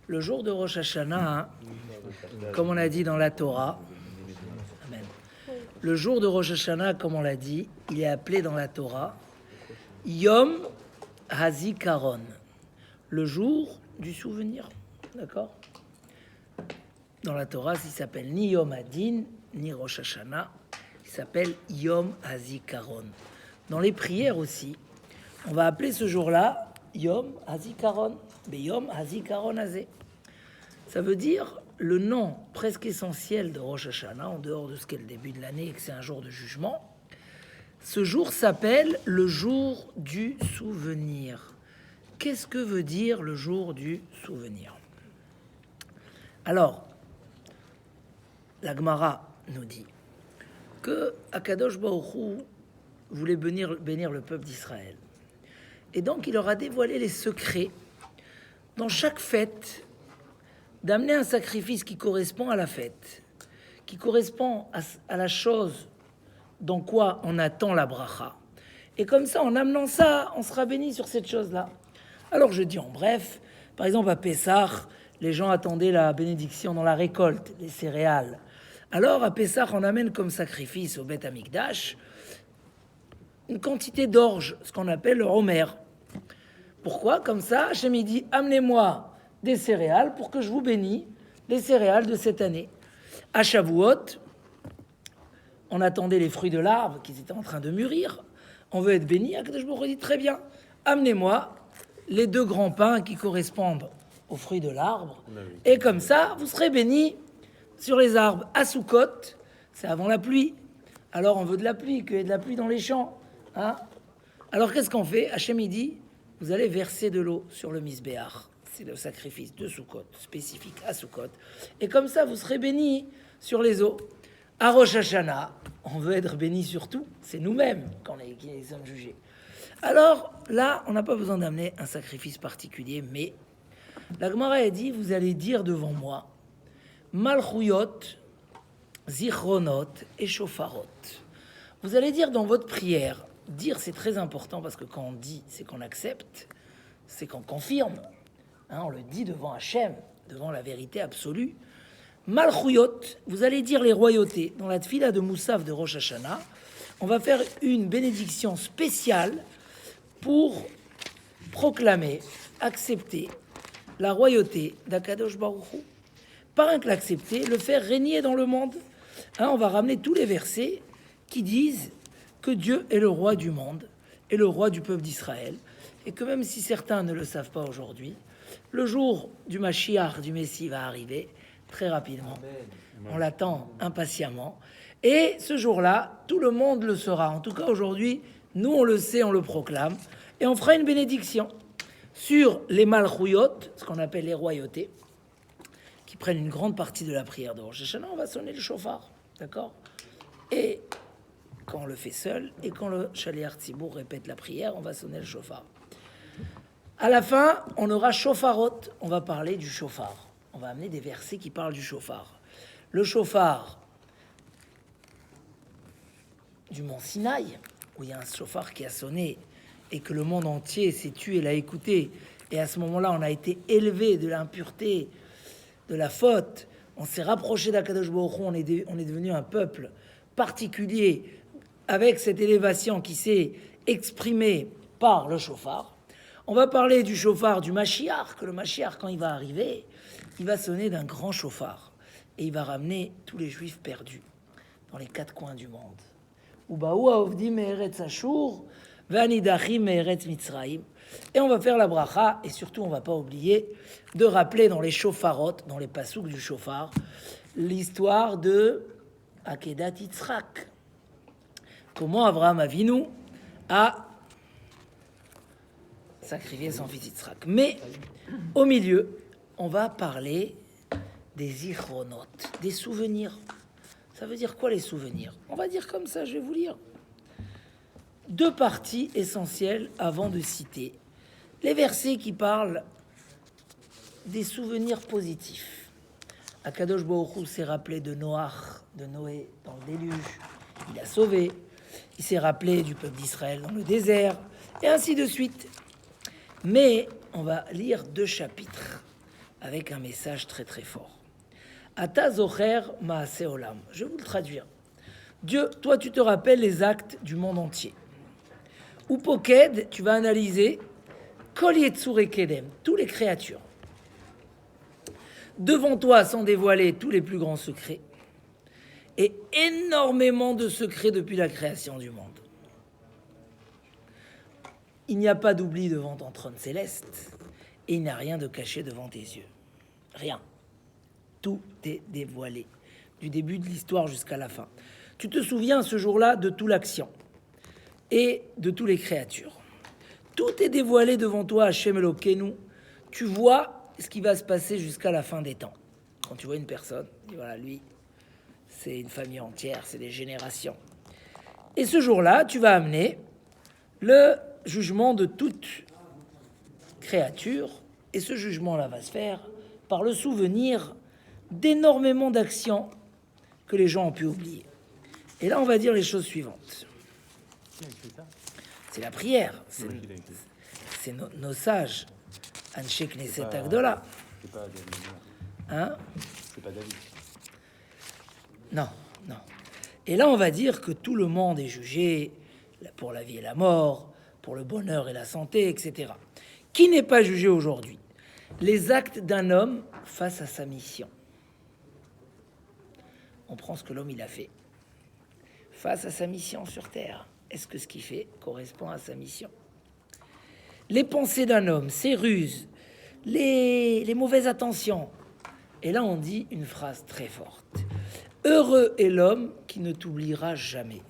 Le jour de Rosh Hashanah, hein, comme on a dit dans la Torah, Amen. Le jour de Rosh Hashanah, comme on l'a dit, il est appelé dans la Torah Yom Hazikaron, le jour du souvenir. D'accord? Dans la Torah, il s'appelle ni Yom Hadin, ni Rosh Hashanah, il s'appelle Yom Hazikaron. Dans les prières aussi, on va appeler ce jour-là Yom Hazikaron, Yom Hazikaron Hazé. Ça veut dire le nom presque essentiel de Rosh Hashanah, en dehors de ce qu'est le début de l'année et que c'est un jour de jugement. Ce jour s'appelle le jour du souvenir. Qu'est-ce que veut dire le jour du souvenir? Alors, la Gemara nous dit que Akadosh Baruch Hu voulait bénir le peuple d'Israël. Et donc, il leur a dévoilé les secrets dans chaque fête d'amener un sacrifice qui correspond à la fête, qui correspond à la chose dans quoi on attend la bracha. Et comme ça, en amenant ça, on sera béni sur cette chose-là. Alors je dis en bref, par exemple à Pessah, les gens attendaient la bénédiction dans la récolte, les céréales. Alors à Pessah, on amène comme sacrifice au Beth Amikdash une quantité d'orge, ce qu'on appelle le homer. Pourquoi? Comme ça, Hachem il dit, amenez-moi des céréales pour que je vous bénis les céréales de cette année. À Shavuot, on attendait les fruits de l'arbre qui étaient en train de mûrir. On veut être béni. Akadosh Baruch Hu dit très bien, amenez-moi les 2 grands pains qui correspondent aux fruits de l'arbre. Et comme ça, vous serez bénis sur les arbres. À Soukot, c'est avant la pluie. Alors on veut de la pluie, qu'il y ait de la pluie dans les champs. Hein? Alors qu'est-ce qu'on fait? Hachem il dit, vous allez verser de l'eau sur le misbéach. C'est le sacrifice de Soukot, spécifique à Soukot. Et comme ça, vous serez bénis sur les eaux. À Rosh Hashanah, on veut être béni sur tout. C'est nous-mêmes qui les sommes jugés. Alors là, on n'a pas besoin d'amener un sacrifice particulier, mais la Gemara a dit, vous allez dire devant moi, Malchuyot, Zichronot et Shofarot. Vous allez dire dans votre prière, dire c'est très important parce que quand on dit, c'est qu'on accepte, c'est qu'on confirme. On le dit devant Hachem, devant la vérité absolue. Malchuyot, vous allez dire les royautés. Dans la tfila de Moussaf de Rosh Hashanah, on va faire une bénédiction spéciale pour proclamer, accepter la royauté d'Akadosh Baruch Hu. Pas rien que l'accepter, le faire régner dans le monde. On va ramener tous les versets qui disent que Dieu est le roi du monde et le roi du peuple d'Israël. Et que même si certains ne le savent pas aujourd'hui, le jour du Mashiach, du Messie, va arriver très rapidement. On l'attend impatiemment. Et ce jour-là, tout le monde le saura. En tout cas, aujourd'hui, nous, on le sait, on le proclame. Et on fera une bénédiction sur les Malchuyot, ce qu'on appelle les royautés, qui prennent une grande partie de la prière de Rosh Hashanah. On va sonner le shofar, d'accord? Et quand on le fait seul, et quand le Shaliach Tzibour répète la prière, on va sonner le shofar. À la fin, on aura shofarot. On va parler du shofar. On va amener des versets qui parlent du shofar. Le shofar du mont Sinaï, où il y a un shofar qui a sonné et que le monde entier s'est tué et l'a écouté. Et à ce moment-là, on a été élevé de l'impureté, de la faute. On s'est rapproché d'Akadosh Baruch Hu. On est devenu un peuple particulier avec cette élévation qui s'est exprimée par le shofar. On va parler du shofar du Mashiach, que le Mashiach, quand il va arriver, il va sonner d'un grand shofar. Et il va ramener tous les Juifs perdus dans les 4 coins du monde. Et on va faire la bracha, et surtout on ne va pas oublier de rappeler dans les shofarot, dans les pasouks du shofar, l'histoire de Akedat Yitzhak. Comment Avraham Avinu a sacrifié son fils Yitzhak. Mais au milieu, on va parler des zichronot, des souvenirs. Ça veut dire quoi les souvenirs? On va dire comme ça, je vais vous lire. 2 parties essentielles avant de citer les versets qui parlent des souvenirs positifs. Akadosh Baruch Hu s'est rappelé de Noach, de Noé dans le déluge. Il a sauvé. Il s'est rappelé du peuple d'Israël dans le désert, et ainsi de suite. Mais on va lire 2 chapitres avec un message très très fort. Ata zocher maaseh olam. Je vais vous le traduire. Dieu, toi tu te rappelles les actes du monde entier. Ou poked, tu vas analyser kol yetzure kedem, toutes les créatures. Devant toi sont dévoilés tous les plus grands secrets et énormément de secrets depuis la création du monde. Il n'y a pas d'oubli devant ton trône céleste et il n'y a rien de caché devant tes yeux. Rien. Tout est dévoilé, du début de l'histoire jusqu'à la fin. Tu te souviens ce jour-là de toute l'action et de toutes les créatures. Tout est dévoilé devant toi, Hachem Elokeinu. Tu vois ce qui va se passer jusqu'à la fin des temps. Quand tu vois une personne, voilà, lui, c'est une famille entière, c'est des générations. Et ce jour-là, tu vas amener le jugement de toute créature, et ce jugement-là va se faire par le souvenir d'énormément d'actions que les gens ont pu oublier. Et là, on va dire les choses suivantes. C'est la prière, c'est nos sages, Anshe Knesset Agdola. C'est pas David. Hein? C'est pas David. Non, non. Et là, on va dire que tout le monde est jugé pour la vie et la mort, pour le bonheur et la santé, etc. Qui n'est pas jugé aujourd'hui? Les actes d'un homme face à sa mission. On prend ce que l'homme il a fait face à sa mission sur terre. Est-ce que ce qu'il fait correspond à sa mission? Les pensées d'un homme, ses ruses, les mauvaises attentions. Et là, on dit une phrase très forte. Heureux est l'homme qui ne t'oubliera jamais.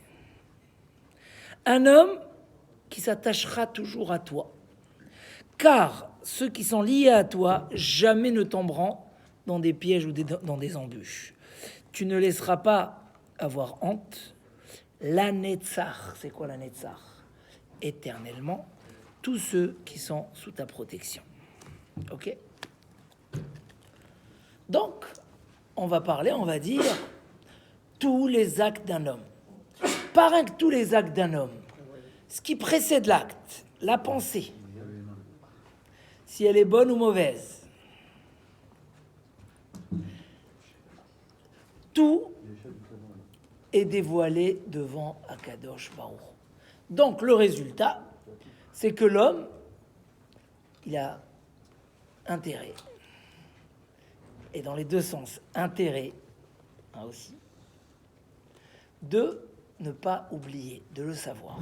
Un homme qui s'attachera toujours à toi. Car ceux qui sont liés à toi jamais ne tomberont dans des pièges ou dans des embûches. Tu ne laisseras pas avoir honte. La Netzach, c'est quoi la Netzach? Éternellement, tous ceux qui sont sous ta protection. Ok? Donc, on va dire tous les actes d'un homme. Pas rien que tous les actes d'un homme. Ce qui précède l'acte, la pensée, si elle est bonne ou mauvaise. Tout est dévoilé devant Akadosh Baruch. Donc le résultat, c'est que l'homme, il a intérêt, et dans les deux sens, intérêt aussi, de ne pas oublier, de le savoir,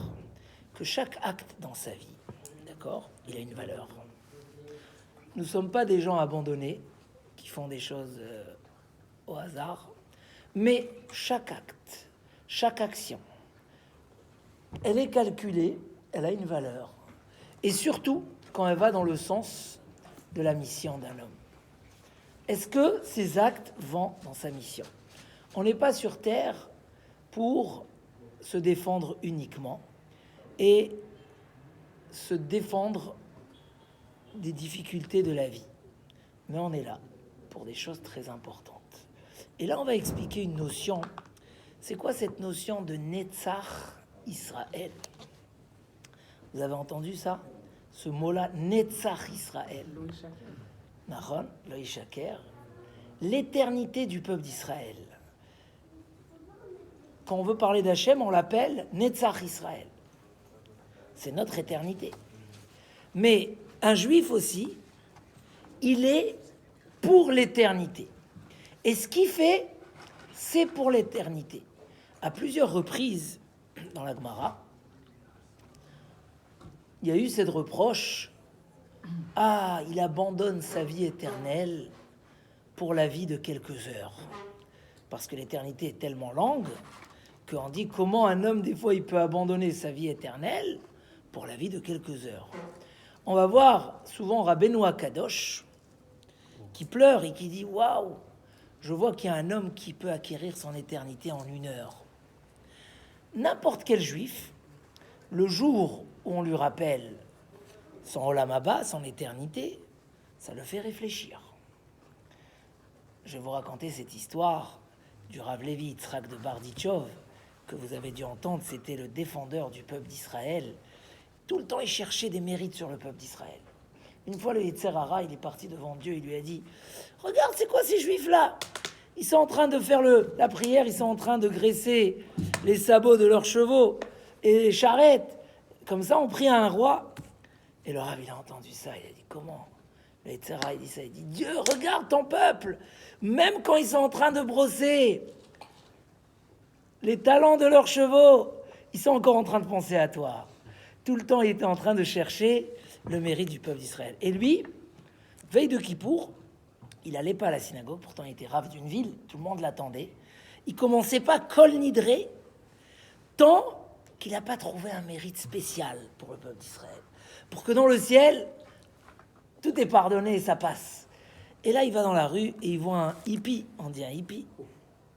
que chaque acte dans sa vie, d'accord, il a une valeur. Nous ne sommes pas des gens abandonnés qui font des choses au hasard, mais chaque acte, chaque action, elle est calculée, elle a une valeur. Et surtout, quand elle va dans le sens de la mission d'un homme. Est-ce que ces actes vont dans sa mission? On n'est pas sur Terre pour se défendre uniquement et se défendre des difficultés de la vie. Mais on est là pour des choses très importantes. Et là, on va expliquer une notion. C'est quoi cette notion de Netzach Israël? Vous avez entendu ça? Ce mot-là, Netzach Israël. Nahon, Loï Shaker. L'éternité du peuple d'Israël. Quand on veut parler d'Hachem, on l'appelle Netzach Israël. C'est notre éternité. Mais un juif aussi, il est pour l'éternité. Et ce qu'il fait, c'est pour l'éternité. À plusieurs reprises dans la Gemara, il y a eu cette reproche. Ah, il abandonne sa vie éternelle pour la vie de quelques heures. Parce que l'éternité est tellement longue qu'on dit comment un homme, des fois, il peut abandonner sa vie éternelle pour la vie de quelques heures. On va voir souvent Rabbeinu Akadosh qui pleure et qui dit « Waouh, je vois qu'il y a un homme qui peut acquérir son éternité en 1 heure. » N'importe quel juif, le jour où on lui rappelle son Olam Haba, son éternité, ça le fait réfléchir. Je vais vous raconter cette histoire du Rav Levi Yitzhak de Barditchov, que vous avez dû entendre. C'était le défendeur du peuple d'Israël. Tout le temps, il cherchait des mérites sur le peuple d'Israël. Une fois, le Yetzer Hara, il est parti devant Dieu, il lui a dit, regarde, c'est quoi ces juifs-là? Ils sont en train de faire la prière, ils sont en train de graisser les sabots de leurs chevaux et les charrettes. Comme ça, on prie à un roi. Et le Rav, il a entendu ça, il a dit, comment? Le Yetzer Hara, il dit ça, il dit, Dieu, regarde ton peuple, même quand ils sont en train de brosser les talons de leurs chevaux, ils sont encore en train de penser à toi. Tout le temps, il était en train de chercher le mérite du peuple d'Israël. Et lui, veille de Kippour, il n'allait pas à la synagogue, pourtant il était rave d'une ville, tout le monde l'attendait. Il commençait pas Kol Nidré, tant qu'il n'a pas trouvé un mérite spécial pour le peuple d'Israël. Pour que dans le ciel, tout est pardonné et ça passe. Et là, il va dans la rue et il voit un hippie, on dit un hippie,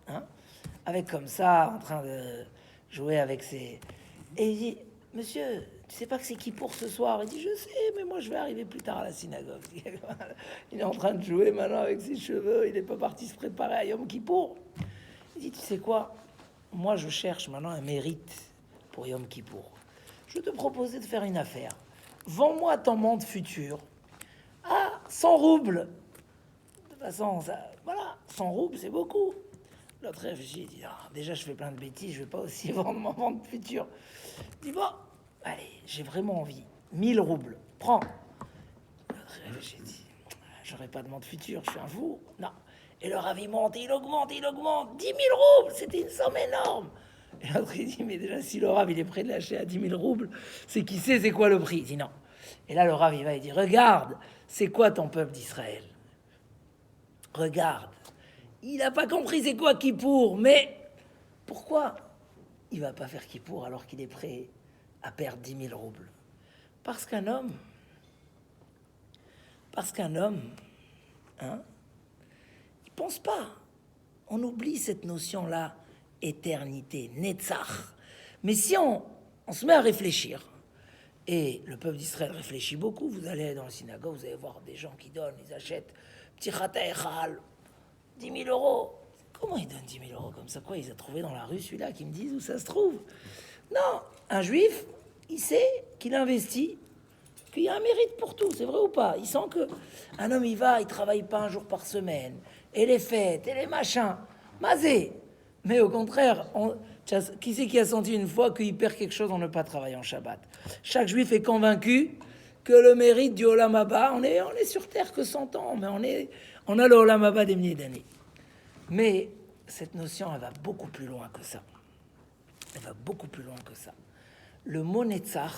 hein, avec comme ça, en train de jouer avec ses... Et il dit, monsieur, tu sais pas que c'est qui pour ce soir? Il dit, je sais, mais moi je vais arriver plus tard à la synagogue. Il est en train de jouer maintenant avec ses cheveux, il n'est pas parti se préparer à Yom Kippour. Il dit, tu sais quoi? Moi je cherche maintenant un mérite pour Yom Kippour. Je te proposais de faire une affaire. Vends-moi ton monde futur à 100 roubles. De toute façon, ça, voilà, 100 roubles c'est beaucoup. L'autre réfléchit, il dit, ah, déjà je fais plein de bêtises, je vais pas aussi vendre mon monde futur. Il dit, bon, allez, j'ai vraiment envie. 1000 roubles, prends. L'autre réfléchit, il dit, j'aurais pas de monde futur, je suis un fou. Non. Et le Rav, il monte, il augmente. 10 000 roubles, c'était une somme énorme. Et l'autre, il dit, mais déjà, si le Rav, il est prêt de lâcher à 10 000 roubles, c'est qui sait c'est quoi le prix. Il dit, non. Et là, le Rav, il va, il dit, regarde, c'est quoi ton peuple d'Israël? Regarde. Il n'a pas compris c'est quoi Kippour, mais pourquoi il va pas faire Kippour alors qu'il est prêt à perdre 10 000 roubles? Parce qu'un homme, hein, il pense pas. On oublie cette notion-là, éternité, Netzach. Mais si on se met à réfléchir, et le peuple d'Israël réfléchit beaucoup, vous allez dans la synagogue, vous allez voir des gens qui donnent, ils achètent petit chata echal, 10 000 euros. Comment ils donnent 10 000 euros comme ça? Quoi, ils ont trouvé dans la rue celui-là qui me disent où ça se trouve? Non, un juif, il sait qu'il investit, qu'il y a un mérite pour tout, c'est vrai ou pas? Il sent que un homme, il travaille pas un jour par semaine, et les fêtes, et les machins, mazé. Mais au contraire, qui c'est qui a senti une fois qu'il perd quelque chose en ne pas travailler en Shabbat? Chaque juif est convaincu que le mérite du Olam Haba, on est sur terre que 100 ans, mais on a le Olam Haba des milliers d'années. Mais cette notion, elle va beaucoup plus loin que ça. Elle va beaucoup plus loin que ça. Le mot Netzach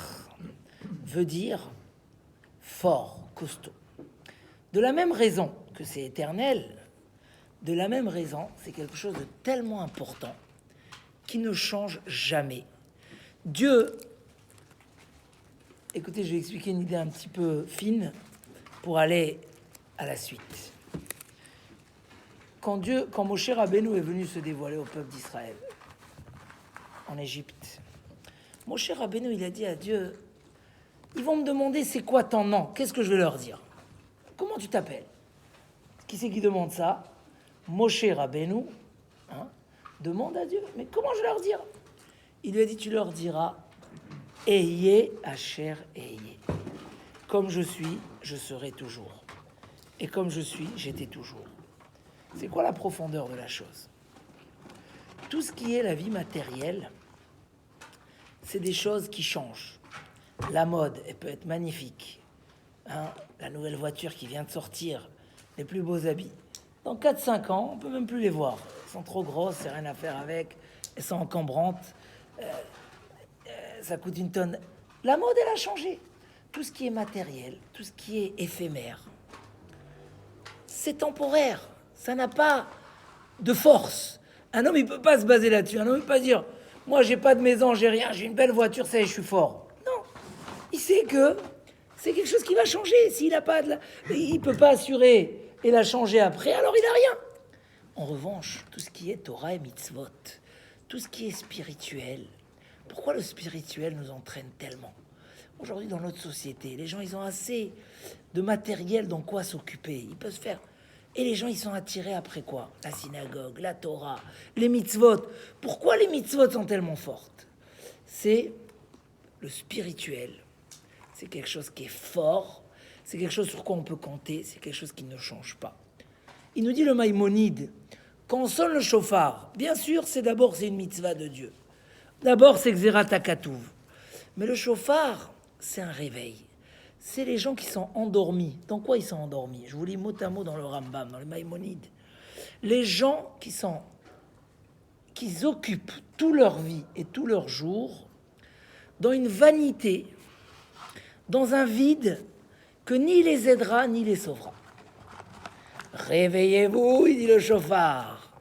veut dire fort, costaud. De la même raison que c'est éternel, de la même raison, c'est quelque chose de tellement important qui ne change jamais. Dieu, écoutez, je vais expliquer une idée un petit peu fine pour aller à la suite. Quand Moshe Rabbeinu est venu se dévoiler au peuple d'Israël en Égypte, Moshe Rabbeinu, il a dit à Dieu, ils vont me demander c'est quoi ton nom, qu'est-ce que je vais leur dire? Comment tu t'appelles? Qui c'est qui demande ça? Moshe Rabbeinu, hein, demande à Dieu, mais comment je vais leur dire? Il lui a dit, tu leur diras, Ayez Asher Ayez. Comme je suis, je serai toujours. Et comme je suis, j'étais toujours. C'est quoi la profondeur de la chose? Tout ce qui est la vie matérielle, c'est des choses qui changent. La mode, elle peut être magnifique. Hein, la nouvelle voiture qui vient de sortir, les plus beaux habits. Dans 4-5 ans, on peut même plus les voir. Elles sont trop grosses, c'est rien à faire avec. Elles sont encombrantes. Ça coûte une tonne. La mode, elle a changé. Tout ce qui est matériel, tout ce qui est éphémère, c'est temporaire. Ça n'a pas de force. Un homme, il peut pas se baser là-dessus. Un homme, il peut pas dire, moi, j'ai pas de maison, j'ai rien, j'ai une belle voiture, ça y est, je suis fort. Non. Il sait que c'est quelque chose qui va changer. S'il a pas il peut pas assurer et la changer après, alors il a rien. En revanche, tout ce qui est Torah et mitzvot, tout ce qui est spirituel, pourquoi le spirituel nous entraîne tellement? Aujourd'hui, dans notre société, les gens, ils ont assez de matériel dans quoi s'occuper. Ils peuvent se faire. Et les gens, ils sont attirés après quoi? La synagogue, la Torah, les mitzvot. Pourquoi les mitzvot sont tellement fortes? C'est le spirituel. C'est quelque chose qui est fort. c'est quelque chose sur quoi on peut compter, c'est quelque chose qui ne change pas. Il nous dit le Maïmonide, quand on sonne le chauffard, bien sûr, c'est une mitzvah de Dieu. D'abord, c'est Xerat HaKatuv. Mais le chauffard, c'est un réveil. C'est les gens qui sont endormis. Dans quoi ils sont endormis? Je vous lis mot à mot dans le Rambam, dans le Maïmonide. Les gens qui occupent toute leur vie et tout leur jour dans une vanité, dans un vide que ni les aidera ni les sauvera. Réveillez-vous, il dit le chauffard.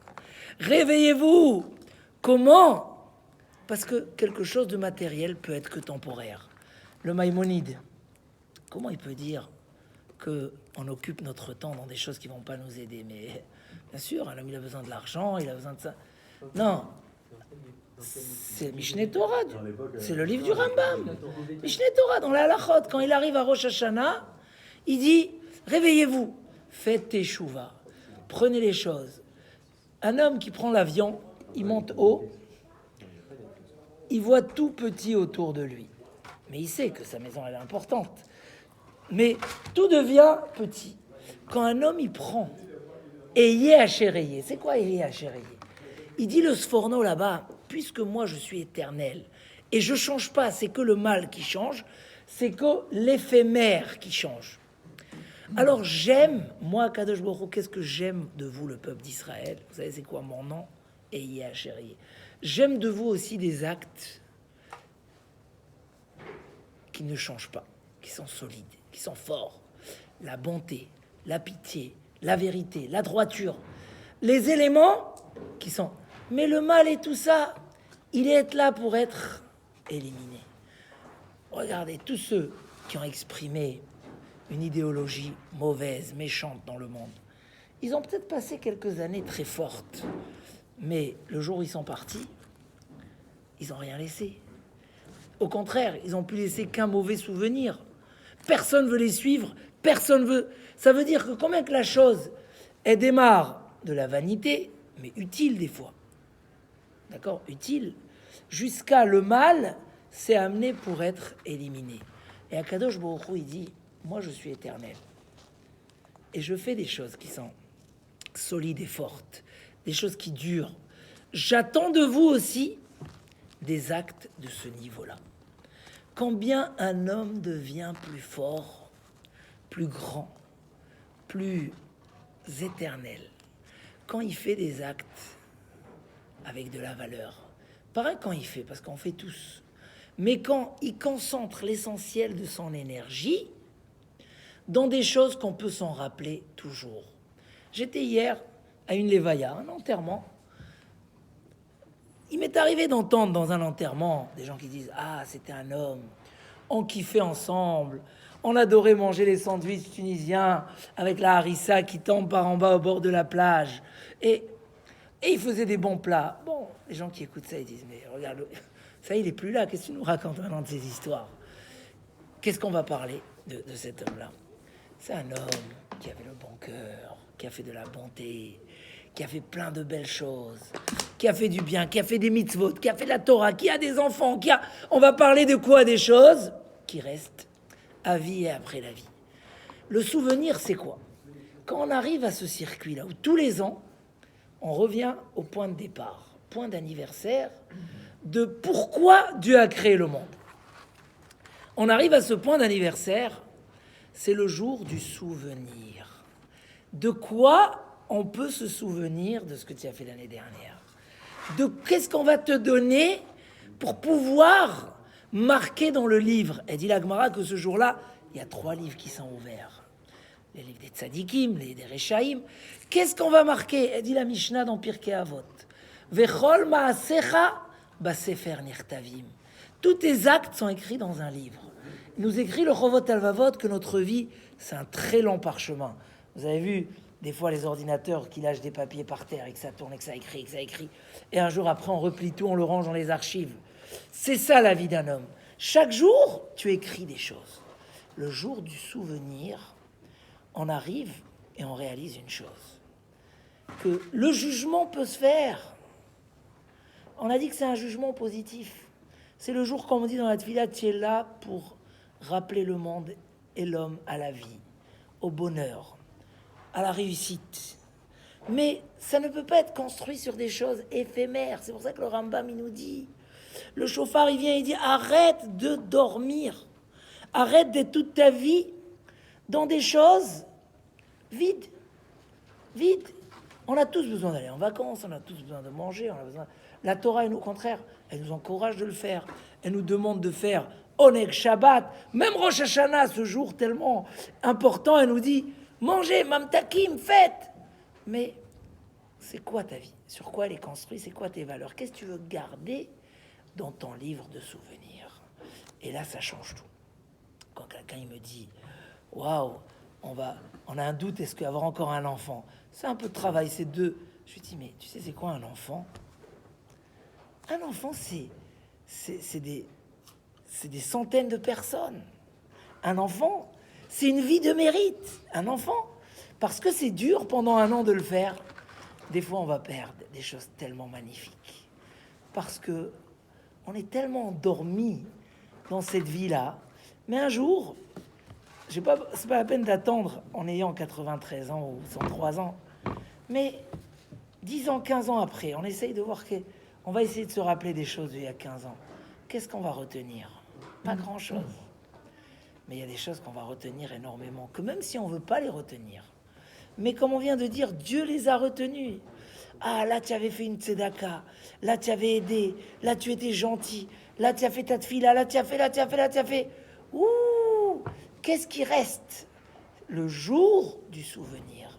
Réveillez-vous. Comment? Parce que quelque chose de matériel peut être que temporaire. Le Maïmonide, comment il peut dire qu'on occupe notre temps dans des choses qui ne vont pas nous aider? Mais bien sûr, un homme, il a besoin de l'argent, il a besoin de ça. Non, c'est Mishneh Torah, c'est le livre du Rambam. Mishneh Torah, dans la Halachot, quand il arrive à Rosh Hashanah, il dit, réveillez-vous, faites teshuva, prenez les choses. Un homme qui prend l'avion, il monte haut, il voit tout petit autour de lui. Mais il sait que sa maison, elle est importante. Mais tout devient petit. Quand un homme, il prend Eyeh Asher, c'est quoi Eyeh Asher? Il dit le Sforno là-bas, puisque moi je suis éternel, et je change pas, c'est que le mal qui change, c'est que l'éphémère qui change. Alors j'aime, moi Kadosh Baruch Hu, qu'est-ce que j'aime de vous, le peuple d'Israël? Vous savez c'est quoi mon nom? Eyeh Asher. J'aime de vous aussi des actes qui ne changent pas, qui sont solides, qui sont forts. La bonté, la pitié, la vérité, la droiture, les éléments qui sont... Mais le mal et tout ça, il est là pour être éliminé. Regardez, tous ceux qui ont exprimé une idéologie mauvaise, méchante dans le monde, ils ont peut-être passé quelques années très fortes, mais le jour où ils sont partis, ils n'ont rien laissé. Au contraire, ils n'ont pu laisser qu'un mauvais souvenir. Personne veut les suivre, personne veut... Ça veut dire que combien que la chose, elle démarre de la vanité, mais utile des fois. D'accord? Utile. Jusqu'à le mal, c'est amené pour être éliminé. Et Akadosh Baruch Hu, il dit, moi je suis éternel. Et je fais des choses qui sont solides et fortes, des choses qui durent. J'attends de vous aussi des actes de ce niveau-là. Quand bien un homme devient plus fort, plus grand, plus éternel, quand il fait des actes avec de la valeur, pareil quand il fait, parce qu'on fait tous, mais quand il concentre l'essentiel de son énergie dans des choses qu'on peut s'en rappeler toujours. J'étais hier à une levaya, un enterrement. Il m'est arrivé d'entendre dans un enterrement des gens qui disent « Ah, c'était un homme, on kiffait ensemble, on adorait manger les sandwichs tunisiens avec la harissa qui tombe par en bas au bord de la plage. Et il faisait des bons plats. » Bon, les gens qui écoutent ça, ils disent « Mais regarde, ça il est plus là, qu'est-ce que tu nous racontes maintenant de ces histoires ?» Qu'est-ce qu'on va parler de cet homme-là? C'est un homme qui avait le bon cœur, qui a fait de la bonté, qui a fait plein de belles choses, qui a fait du bien, qui a fait des mitzvot, qui a fait de la Torah, qui a des enfants, On va parler de quoi? Des choses qui restent à vie et après la vie. Le souvenir, c'est quoi? Quand on arrive à ce circuit-là, où tous les ans, on revient au point de départ, point d'anniversaire, de pourquoi Dieu a créé le monde. On arrive à ce point d'anniversaire, c'est le jour du souvenir. De quoi on peut se souvenir de ce que tu as fait l'année dernière? De qu'est-ce qu'on va te donner pour pouvoir marquer dans le livre? Et dit la Gemara que ce jour-là, il y a 3 livres qui sont ouverts. Les livres des tzadikim, des Rechaim. Qu'est-ce qu'on va marquer? Elle dit la Mishnah dans Pirkei Avot. Vechol ma'asecha basefer nirtavim. Tous tes actes sont écrits dans un livre. Il nous écrit le Chovot Alvavot que notre vie, c'est un très long parchemin. Vous avez vu des fois les ordinateurs qui lâchent des papiers par terre et que ça tourne et que ça écrit. Et un jour après, on replie tout, on le range dans les archives. C'est ça la vie d'un homme. Chaque jour, tu écris des choses. Le jour du souvenir, on arrive et on réalise une chose. Que le jugement peut se faire. On a dit que c'est un jugement positif. C'est le jour, comme on dit dans la Tfila, tu es là pour rappeler le monde et l'homme à la vie, au bonheur, à la réussite. Mais ça ne peut pas être construit sur des choses éphémères. C'est pour ça que le Rambam, il nous dit, le chauffard, il vient, il dit, arrête de dormir. Arrête d'être toute ta vie dans des choses vides. Vides. On a tous besoin d'aller en vacances, on a tous besoin de manger, on a besoin... La Torah, au contraire, elle nous encourage de le faire. Elle nous demande de faire Oneg Shabbat, même Rosh Hashanah, ce jour tellement important, elle nous dit, mangez, mamtakim, faites. Mais c'est quoi ta vie? Sur quoi elle est construite? C'est quoi tes valeurs? Qu'est-ce que tu veux garder dans ton livre de souvenirs? Et là, ça change tout. Quand quelqu'un il me dit, waouh, on a un doute, est-ce qu'avoir encore un enfant? C'est un peu de travail, c'est deux. Je lui dis, mais tu sais, c'est quoi un enfant? Un enfant, c'est des centaines de personnes. Un enfant, c'est une vie de mérite. Un enfant, parce que c'est dur pendant un an de le faire. Des fois, on va perdre des choses tellement magnifiques. Parce que on est tellement endormi dans cette vie-là. Mais un jour, c'est pas la peine d'attendre en ayant 93 ans ou 103 ans. Mais 10 ans, 15 ans après, on essaye de voir on va essayer de se rappeler des choses d'il y a 15 ans. Qu'est-ce qu'on va retenir? Pas grand-chose. Mais il y a des choses qu'on va retenir énormément, que même si on veut pas les retenir. Mais comme on vient de dire, Dieu les a retenus. Ah, là, tu avais fait une tzedaka. Là, tu avais aidé. Là, tu étais gentil. Là, tu as fait ta tefila. Là, tu as fait. Ouh! Qu'est-ce qui reste? Le jour du souvenir.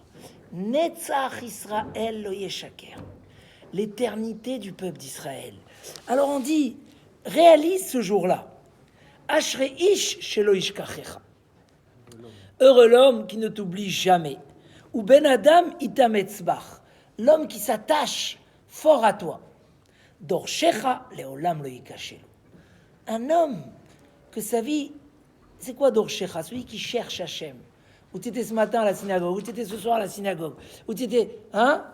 Netzach Israël lo yeshaker. L'éternité du peuple d'Israël. Alors on dit, réalise ce jour-là. Ashrei ish shelo yishkachecha. Heureux l'homme qui ne t'oublie jamais. Ou ben adam itam etzbach. L'homme qui s'attache fort à toi. Dorshecha leolam lo yikashelu. Un homme que sa vie, c'est quoi Dorshecha? Celui qui cherche Hachem. Où tu étais ce matin à la synagogue, où tu étais ce soir à la synagogue, où tu étais, hein?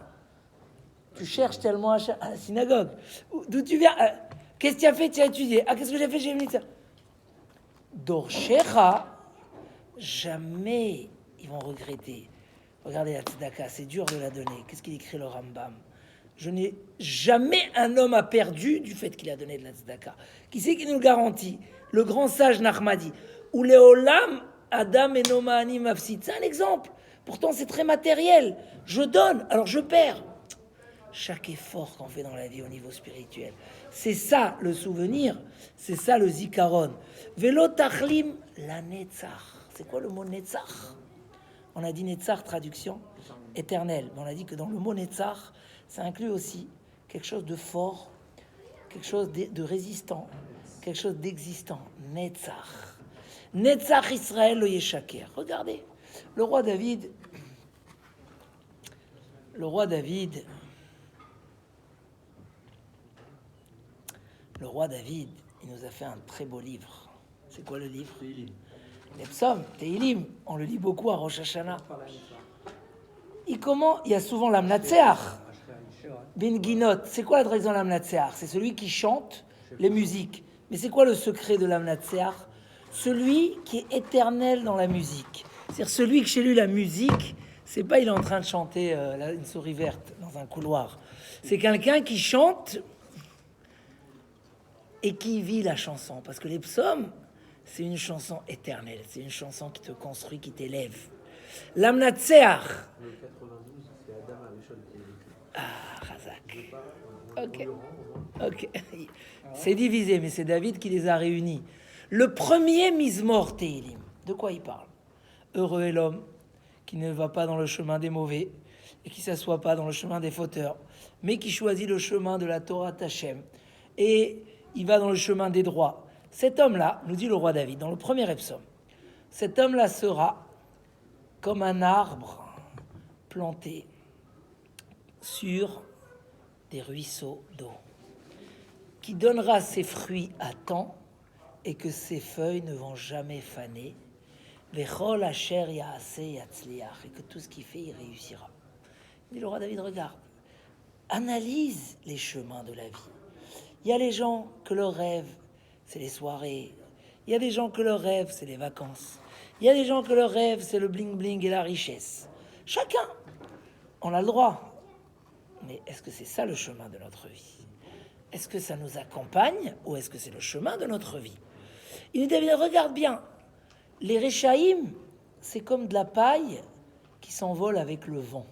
Tu cherches tellement à la synagogue. D'où tu viens? Qu'est-ce que tu as fait? Tu as étudié. Ah, qu'est-ce que j'ai fait? J'ai venu ça. Dorshecha, jamais ils vont regretter. Regardez la tzedaka, c'est dur de la donner. Qu'est-ce qu'il écrit le Rambam? Je n'ai jamais un homme a perdu du fait qu'il a donné de la tzedaka. Qui c'est qui nous le garantit? Le grand sage Nachmadi. Ou Léolam, Adam et Nomani Mafsid. C'est un exemple. Pourtant, c'est très matériel. Je donne, alors je perds. Chaque effort qu'on fait dans la vie au niveau spirituel, c'est ça le souvenir, c'est ça le zikaron. Velo tachlim la netzach. C'est quoi le mot netzach? On a dit netzach, traduction éternelle. Mais on a dit que dans le mot netzach, ça inclut aussi quelque chose de fort, quelque chose de résistant, quelque chose d'existant. Netzach. Netzach Israël lo yeshaker. Regardez, le roi David, le roi David, il nous a fait un très beau livre. C'est quoi le livre? Les psaumes, Teilim. On le lit beaucoup à Rosh Hashanah. Il y a souvent l'Amnatseach. Bin Ginot. C'est quoi la traduction de l'Amnatseach? C'est celui qui chante les musiques. Mais c'est quoi le secret de l'Amnatseach? Celui qui est éternel dans la musique. C'est-à-dire celui que chez lui, la musique, c'est pas il est en train de chanter une souris verte dans un couloir. C'est quelqu'un qui chante et qui vit la chanson. Parce que les psaumes, c'est une chanson éternelle. C'est une chanson qui te construit, qui t'élève. L'Amnatseach. Le 92, c'est Adam Arishon qui est. Ah, Razak. Ok. C'est divisé, mais c'est David qui les a réunis. Le premier Mizmor Teilim. De quoi il parle? Heureux est l'homme qui ne va pas dans le chemin des mauvais et qui ne s'assoit pas dans le chemin des fauteurs, mais qui choisit le chemin de la Torah Tachem. Et il va dans le chemin des droits. Cet homme-là, nous dit le roi David, dans le premier psaume, cet homme-là sera comme un arbre planté sur des ruisseaux d'eau, qui donnera ses fruits à temps et que ses feuilles ne vont jamais faner. Vechol asher yaaseh yatzliach, et que tout ce qu'il fait, il réussira. Il dit le roi David, regarde, analyse les chemins de la vie. Il y a les gens que leur rêve, c'est les soirées. Il y a des gens que leur rêve, c'est les vacances. Il y a des gens que leur rêve, c'est le bling-bling et la richesse. Chacun, on a le droit. Mais est-ce que c'est ça le chemin de notre vie? Est-ce que ça nous accompagne ou est-ce que c'est le chemin de notre vie? Il nous dit, regarde bien, les Réchaïm, c'est comme de la paille qui s'envole avec le vent.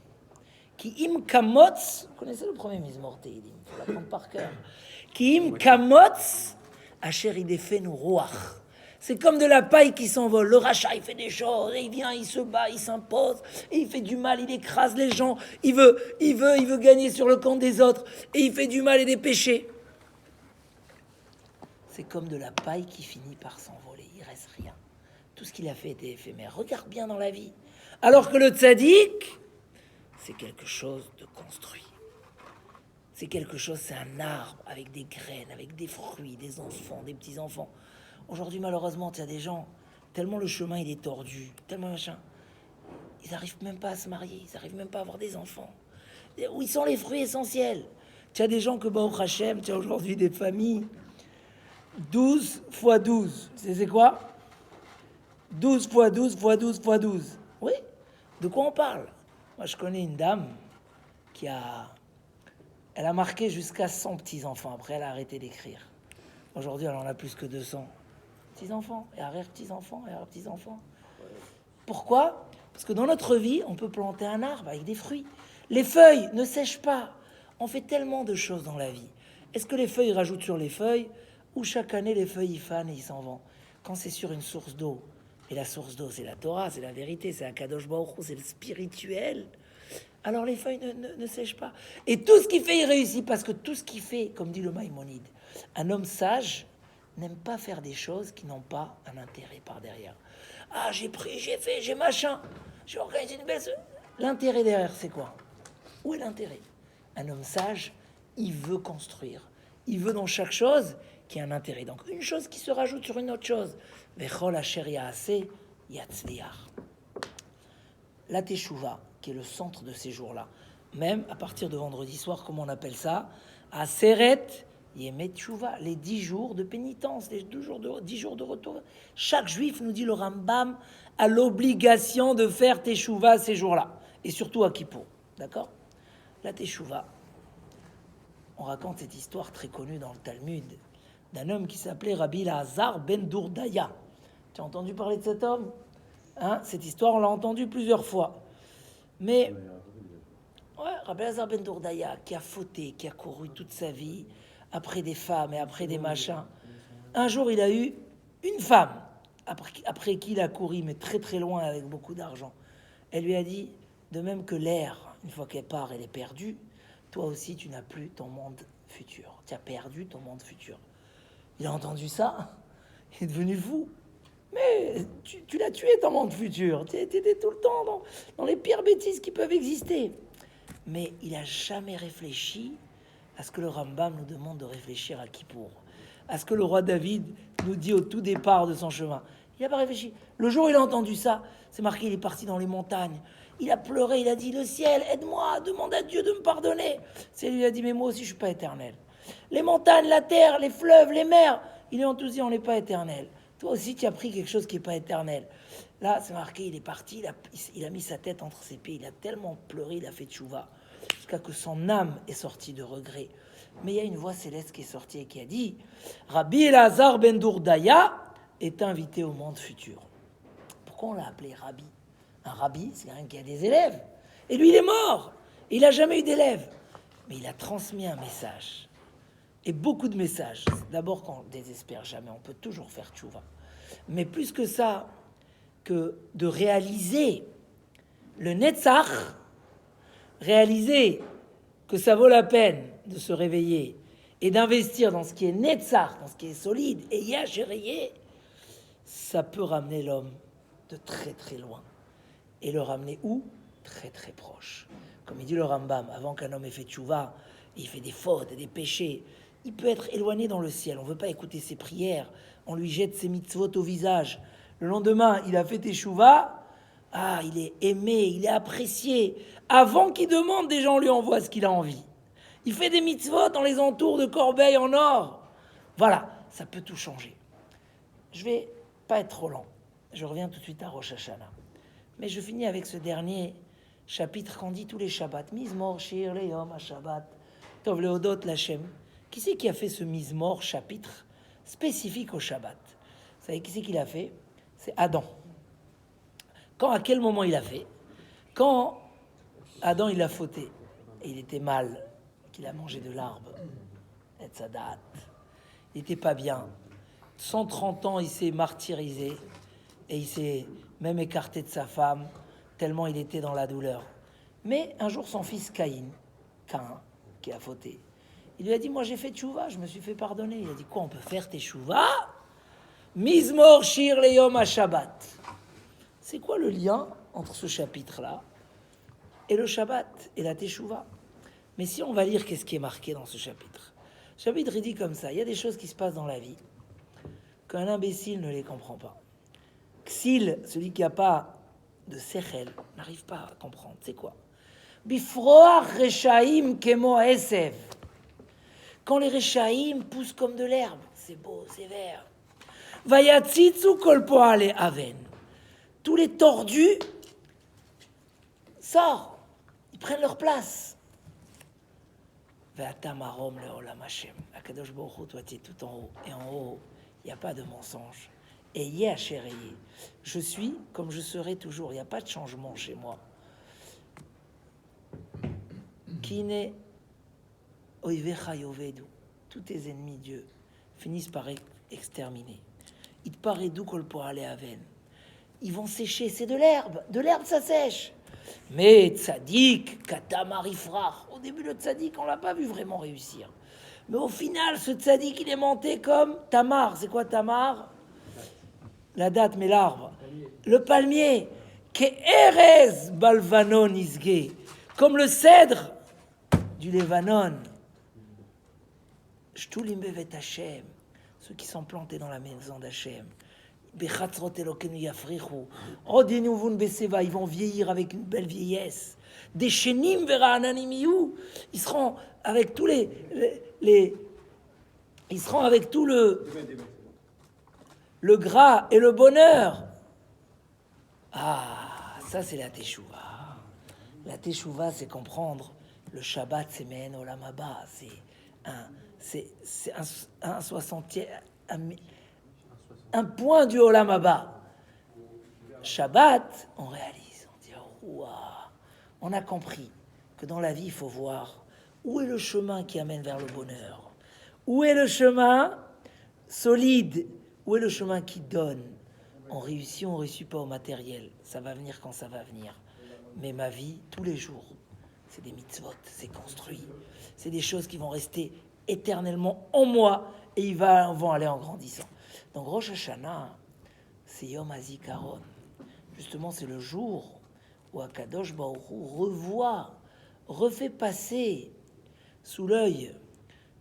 Qui im kamotz, vous connaissez le premier Mizmor Tehilim, il faut l'apprendre par cœur. Qui im kamotz, asher idefenu roach. C'est comme de la paille qui s'envole. Le rachat, il fait des choses, et il vient, il se bat, il s'impose, et il fait du mal, il écrase les gens, il veut gagner sur le compte des autres, et il fait du mal et des péchés. C'est comme de la paille qui finit par s'envoler, il reste rien. Tout ce qu'il a fait était éphémère. Regarde bien dans la vie. Alors que le tzaddik, c'est quelque chose de construit. C'est quelque chose, c'est un arbre avec des graines, avec des fruits, des enfants, des petits-enfants. Aujourd'hui, malheureusement, il y a des gens, tellement le chemin il est tordu, tellement machin, ils n'arrivent même pas à se marier, ils n'arrivent même pas à avoir des enfants. Où ils sont les fruits essentiels? Tu as des gens que, Baruch Hashem, tu as aujourd'hui des familles, 12 fois 12. C'est quoi? 12 fois 12 fois 12 fois 12. Oui? De quoi on parle? Moi, je connais une dame elle a marqué jusqu'à 100 petits-enfants. Après, elle a arrêté d'écrire. Aujourd'hui, elle en a plus que 200. Petits-enfants, et arrière-petits-enfants, et arrière-petits-enfants. Pourquoi? Parce que dans notre vie, on peut planter un arbre avec des fruits. Les feuilles ne sèchent pas. On fait tellement de choses dans la vie. Est-ce que les feuilles rajoutent sur les feuilles ou chaque année, les feuilles, ils fanent et ils s'en vont? Quand c'est sur une source d'eau, et la source d'eau, c'est la Torah, c'est la vérité, c'est Akadosh Baruch Hu, c'est le spirituel, alors les feuilles ne sèchent pas. Et tout ce qu'il fait, il réussit, parce que tout ce qu'il fait, comme dit le Maïmonide, un homme sage n'aime pas faire des choses qui n'ont pas un intérêt par derrière. Ah, j'ai pris, j'ai fait, j'ai machin, j'ai organisé une belle... L'intérêt derrière, c'est quoi? Où est l'intérêt? Un homme sage, il veut construire. Il veut dans chaque chose qu'il y ait un intérêt. Donc une chose qui se rajoute sur une autre chose. Vechol asher ya'aseh yatzliach. La teshuva, qui est le centre de ces jours-là, même à partir de vendredi soir, comme on appelle ça, à Seret Yemet Teshuva, les 10 jours de pénitence, les 10 jours de retour. Chaque juif, nous dit le Rambam, a l'obligation de faire teshuva ces jours-là, et surtout à Kippour. D'accord? La teshuva, on raconte cette histoire très connue dans le Talmud d'un homme qui s'appelait Rabbi Lazar ben Dourdaya. Tu as entendu parler de cet homme? Cette histoire, on l'a entendue plusieurs fois. Mais, Rabbi Lazar ben Dourdaya, qui a fauté, qui a couru toute sa vie après des femmes et après des machins. Un jour, il a eu une femme, après qui il a couru, mais très très loin, avec beaucoup d'argent. Elle lui a dit, de même que l'air, une fois qu'elle part, elle est perdue, toi aussi, tu n'as plus ton monde futur. Tu as perdu ton monde futur. Il a entendu ça, il est devenu fou. Mais tu l'as tué, ton monde futur. Tu étais tout le temps dans les pires bêtises qui peuvent exister. Mais il n'a jamais réfléchi à ce que le Rambam nous demande de réfléchir à Kippour. À ce que le roi David nous dit au tout départ de son chemin. Il n'a pas réfléchi. Le jour où il a entendu ça, c'est marqué, il est parti dans les montagnes. Il a pleuré, il a dit, le ciel, aide-moi, demande à Dieu de me pardonner. C'est lui qui a dit, mais moi aussi, je ne suis pas éternel. Les montagnes, la terre, les fleuves, les mers, il est enthousiaste, on n'est pas éternel. Toi aussi, tu as pris quelque chose qui n'est pas éternel. Là, c'est marqué, il est parti, il a mis sa tête entre ses pieds, il a tellement pleuré, il a fait tchouva, jusqu'à que son âme est sortie de regret. Mais il y a une voix céleste qui est sortie et qui a dit, Rabbi Elazar ben Dourdaya est invité au monde futur. Pourquoi on l'a appelé Rabbi? Un rabbi, c'est quelqu'un qui a des élèves. Et lui, il est mort. Il n'a jamais eu d'élèves. Mais il a transmis un message. Et beaucoup de messages. D'abord, qu'on ne désespère jamais, on peut toujours faire tchouva. Mais plus que ça, que de réaliser le Netzach, réaliser que ça vaut la peine de se réveiller et d'investir dans ce qui est Netzach, dans ce qui est solide, et Yachérayé, ça peut ramener l'homme de très très loin. Et le ramener où? Très très proche. Comme il dit le Rambam, avant qu'un homme ait fait tchouva, il fait des fautes et des péchés, il peut être éloigné dans le ciel. On ne veut pas écouter ses prières, on lui jette ses mitzvot au visage. Le lendemain, il a fait tchouva, il est aimé, il est apprécié. Avant qu'il demande, des gens lui envoient ce qu'il a envie. Il fait des mitzvot, on les entoure de corbeilles en or. Voilà, ça peut tout changer. Je vais pas être trop lent. je reviens tout de suite à Rosh Hashanah. Mais je finis avec ce dernier chapitre qu'on dit tous les Shabbats. Mizmor Shir Leyom HaShabbat Tov Leodot Lachem. Qui c'est qui a fait ce Mizmor chapitre spécifique au Shabbat? Vous savez qui c'est qui l'a fait? C'est Adam. À quel moment il a fait? Quand Adam il a fauté et il était mal, qu'il a mangé de l'arbre, et sa date, il n'était pas bien. 130 ans il s'est martyrisé et il s'est même écarté de sa femme tellement il était dans la douleur. Mais un jour son fils Caïn, qui a fauté, il lui a dit moi j'ai fait tchouva, je me suis fait pardonner. Il a dit quoi, on peut faire tes tchouva? Mizmor Shir Leyom HaShabbat. C'est quoi le lien entre ce chapitre-là et le Shabbat et la Teshuvah? Mais si on va lire qu'est-ce qui est marqué dans ce chapitre. Le chapitre il dit comme ça, il y a des choses qui se passent dans la vie qu'un imbécile ne les comprend pas. Ksil, celui qui n'a pas de sechel, n'arrive pas à comprendre. C'est quoi? Bifroach rechaim kemo esev. Quand les rechaim poussent comme de l'herbe, c'est beau, c'est vert. Vayatzitzu kol poale aven. Tous les tordus sortent, ils prennent leur place. Ve'atamarom le'olam Hashem. Akadosh Baruch Hu, toi tu es tout en haut. Et en haut, il n'y a pas de mensonge. Et Yéachéréé, je suis comme je serai toujours. Il n'y a pas de changement chez moi. Kine oivecha yovedu. Tous tes ennemis, Dieu, finissent par exterminer. Il te paraît d'où kol poale aven. Ils vont sécher, c'est de l'herbe ça sèche. Mais tzaddik, katamar ifrach, au début le tzaddik on l'a pas vu vraiment réussir. Mais au final ce tzaddik il est monté comme Tamar. C'est quoi Tamar? La date mais l'arbre. Le palmier. Ke erez balvanon isge, comme le cèdre du Lévanon. Shtulim bevet Hashem, ceux qui sont plantés dans la maison d'Hachem. Ils vont vieillir avec une belle vieillesse. Des shenim vera ananimiou. Ils seront avec tous les ils seront avec tout le gras et le bonheur. Ah, ça c'est la teshuva. La teshuva, c'est comprendre le Shabbat, c'est men olam haba. C'est un soixantième, un point du Olam Haba. Shabbat, on réalise, on dit waouh, on a compris que dans la vie il faut voir où est le chemin qui amène vers le bonheur, où est le chemin solide, où est le chemin qui donne. On réussit pas au matériel, ça va venir quand ça va venir. Mais ma vie, tous les jours, c'est des mitzvot, c'est construit, c'est des choses qui vont rester éternellement en moi et ils vont aller en grandissant. Donc Rosh Hashanah, c'est Yom HaZikaron. Justement, c'est le jour où Akadosh Baruch Hu refait passer sous l'œil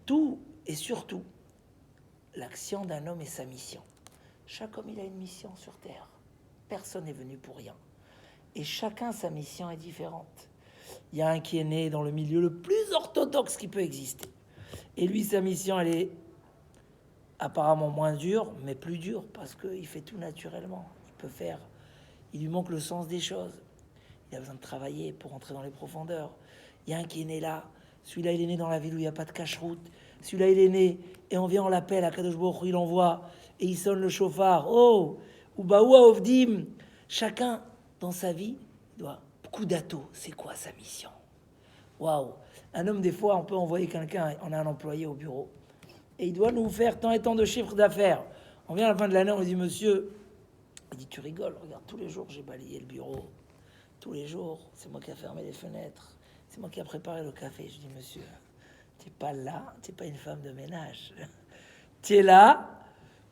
tout et surtout l'action d'un homme et sa mission. Chaque homme, il a une mission sur terre. Personne n'est venu pour rien. Et chacun, sa mission est différente. Il y a un qui est né dans le milieu le plus orthodoxe qui peut exister. Et lui, sa mission, elle est apparemment moins dure, mais plus dure, parce qu'il fait tout naturellement. Il lui manque le sens des choses. Il a besoin de travailler pour entrer dans les profondeurs. Il y a un qui est né là. Celui-là, il est né dans la ville où il n'y a pas de cache-route. Celui-là, il est né, et on vient, on l'appelle, à Kadosh Baruch Hu, il envoie, et il sonne le chauffard. Oh, ou Baoua Ovdim. Chacun, dans sa vie, doit... Kudato, c'est quoi sa mission? Waouh! Un homme, des fois, on peut envoyer quelqu'un, on a un employé au bureau, et il doit nous faire tant et tant de chiffres d'affaires. On vient à la fin de l'année, on lui dit, monsieur, il dit, tu rigoles, regarde, tous les jours, j'ai balayé le bureau. Tous les jours, c'est moi qui ai fermé les fenêtres. C'est moi qui ai préparé le café. Je dis, monsieur, tu n'es pas là, tu n'es pas une femme de ménage. Tu es là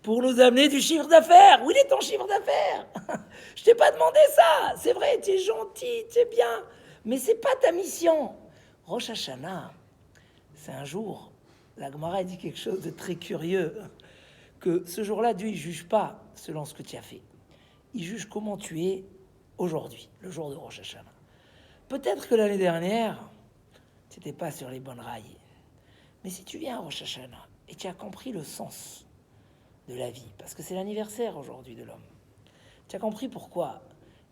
pour nous amener du chiffre d'affaires. Où il est ton chiffre d'affaires? Je t'ai pas demandé ça. C'est vrai, tu es gentil, tu es bien. Mais c'est pas ta mission. Rosh Hashanah, c'est un jour. La Gemara dit quelque chose de très curieux. Que ce jour-là, Dieu ne juge pas selon ce que tu as fait. Il juge comment tu es aujourd'hui, le jour de Rosh Hashanah. Peut-être que l'année dernière, tu n'étais pas sur les bonnes rails. Mais si tu viens à Rosh Hashanah et tu as compris le sens de la vie, parce que c'est l'anniversaire aujourd'hui de l'homme, Tu as compris pourquoi?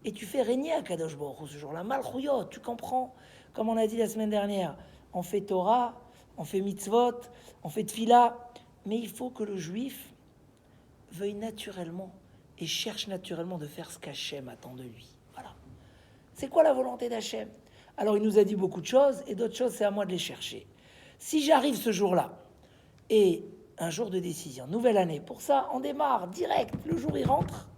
Et tu fais régner à Kadosh Baruch Hu ce jour-là. Malchuyot, tu comprends? Comme on a dit la semaine dernière, on fait Torah, on fait mitzvot, on fait tfila, mais il faut que le juif veuille naturellement et cherche naturellement de faire ce qu'Hachem attend de lui. Voilà. C'est quoi la volonté d'Hachem? Alors il nous a dit beaucoup de choses, et d'autres choses, c'est à moi de les chercher. Si j'arrive ce jour-là, et un jour de décision, nouvelle année, pour ça, on démarre direct, le jour il rentre,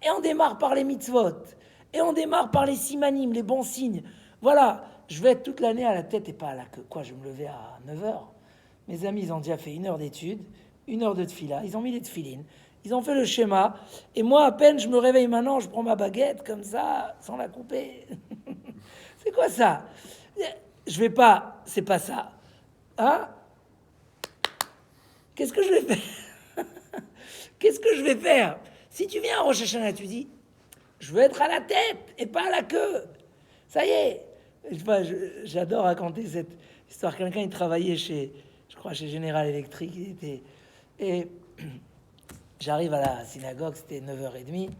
et on démarre par les mitzvot, et on démarre par les simanim, les bons signes. Voilà, je vais être toute l'année à la tête et pas à la queue. Quoi, je vais me lever à 9h. Mes amis, ils ont déjà fait 1 heure d'études, 1 heure de tfila, ils ont mis les tfilines, ils ont fait le schéma, et moi, à peine je me réveille maintenant, je prends ma baguette comme ça, sans la couper. C'est quoi ça? Je vais pas, c'est pas ça. Hein? Qu'est-ce que je vais faire? Qu'est-ce que je vais faire? Si tu viens à Rosh Hashanah, tu dis, je veux être à la tête et pas à la queue. Ça y est. J'adore raconter cette histoire. Quelqu'un, il travaillait chez, je crois, chez General Electric. Et j'arrive à la synagogue, c'était 9h30,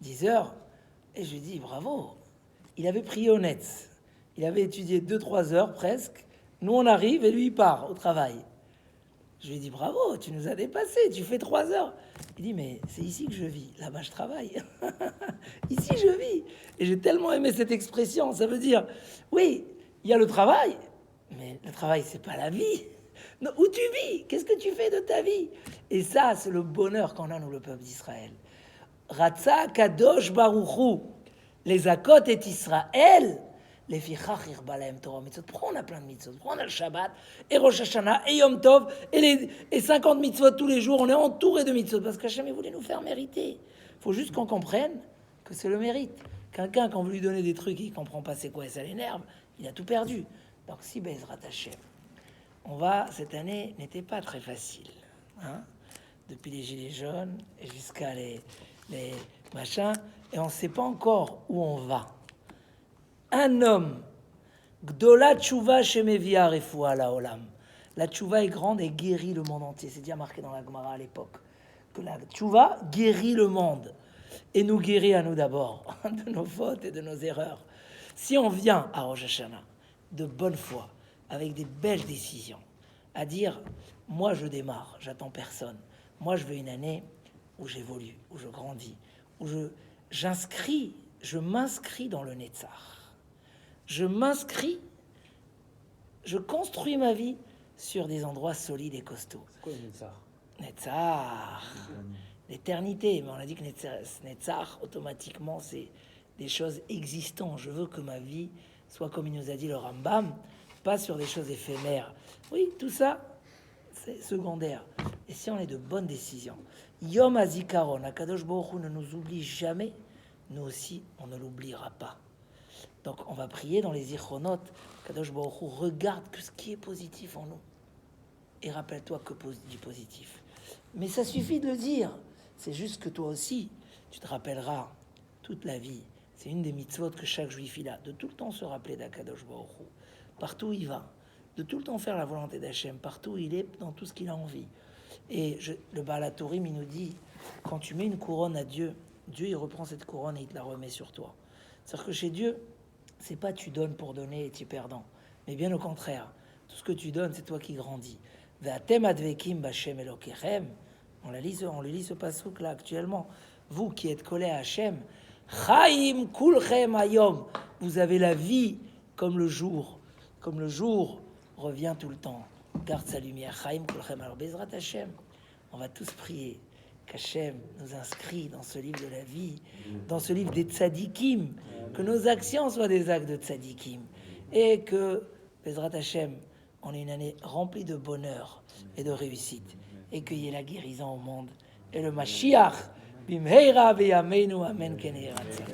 10h, et je lui dis, bravo. Il avait prié au Netz. Il avait étudié 2-3 heures presque. Nous, on arrive et lui, il part au travail. Je lui ai dit, bravo, tu nous as dépassé, tu fais 3 heures. Il dit, mais c'est ici que je vis, là-bas je travaille. Ici je vis. Et j'ai tellement aimé cette expression, ça veut dire, oui, il y a le travail, mais le travail, c'est pas la vie. Non, où tu vis? Qu'est-ce que tu fais de ta vie? Et ça, c'est le bonheur qu'on a, nous, le peuple d'Israël. Ratza Kadosh Baruchu, les Akot et Israël, les fichach irbalahem Torah mitzvot. Pourquoi on a plein de mitzvot? Pourquoi on a le Shabbat, et Rosh Hashanah, et Yom Tov, et 50 mitzvot tous les jours? On est entouré de mitzvot parce qu'Hachem voulait nous faire mériter. Il faut juste qu'on comprenne que c'est le mérite. Quelqu'un, quand vous lui donnez des trucs, il ne comprend pas c'est quoi et ça l'énerve, il a tout perdu. Donc si Bezrat Hachem, on va, cette année n'était pas très facile. Hein, depuis les gilets jaunes et jusqu'à les machins, et on ne sait pas encore où on va. Un homme, Gdola Tchouva Shemevia Refoua la Olam. La Tchouva est grande et guérit le monde entier. C'est déjà marqué dans la Gemara à l'époque. Que la Tchouva guérit le monde. Et nous guérit à nous d'abord, de nos fautes et de nos erreurs. Si on vient à Rosh Hashanah de bonne foi, avec des belles décisions, à dire, moi je démarre, j'attends personne. Moi je veux une année où j'évolue, où je grandis, où je m'inscris dans le Netzach. Je m'inscris, je construis ma vie sur des endroits solides et costauds. C'est quoi le Netzach? Netzach, l'éternité. Mais on a dit que Netzach, automatiquement, c'est des choses existantes. Je veux que ma vie soit, comme il nous a dit le Rambam, pas sur des choses éphémères. Oui, tout ça, c'est secondaire. Et si on est de bonnes décisions, Yom HaZikaron, Akadosh Baruch Hu ne nous oublie jamais, nous aussi, on ne l'oubliera pas. Donc, on va prier dans les Zichronot. Kadosh Baruch Hu regarde que ce qui est positif en nous. Et rappelle-toi que du positif. Mais ça suffit de le dire. C'est juste que toi aussi, tu te rappelleras toute la vie. C'est une des mitzvot que chaque juif il a. De tout le temps se rappeler d'Akadosh Baruch Hu. Partout où il va. De tout le temps faire la volonté d'Hachem. Partout où il est, dans tout ce qu'il a envie. Et le Baal HaTurim, il nous dit, quand tu mets une couronne à Dieu, Dieu, il reprend cette couronne et il te la remet sur toi. C'est-à-dire que chez Dieu, c'est pas tu donnes pour donner et tu es perdant. Mais bien au contraire, tout ce que tu donnes, c'est toi qui grandis. Ve'atem advekim b'Hashem Elokechem. On le lit ce passouk là actuellement. Vous qui êtes collés à Hachem, Chaim kulchem hayom. Vous avez la vie comme le jour. Comme le jour revient tout le temps. Garde sa lumière. Chaim kulchem. Alors Bezrat Hachem, on va tous prier qu'Hachem nous inscrit dans ce livre de la vie, dans ce livre des tzadikim, que nos actions soient des actes de tzadikim, et que, Bezrat Hachem, on ait une année remplie de bonheur et de réussite, et qu'il y ait la guérison au monde, et le Mashiach, bimheira biyameinu, amen ken yeh ratzon.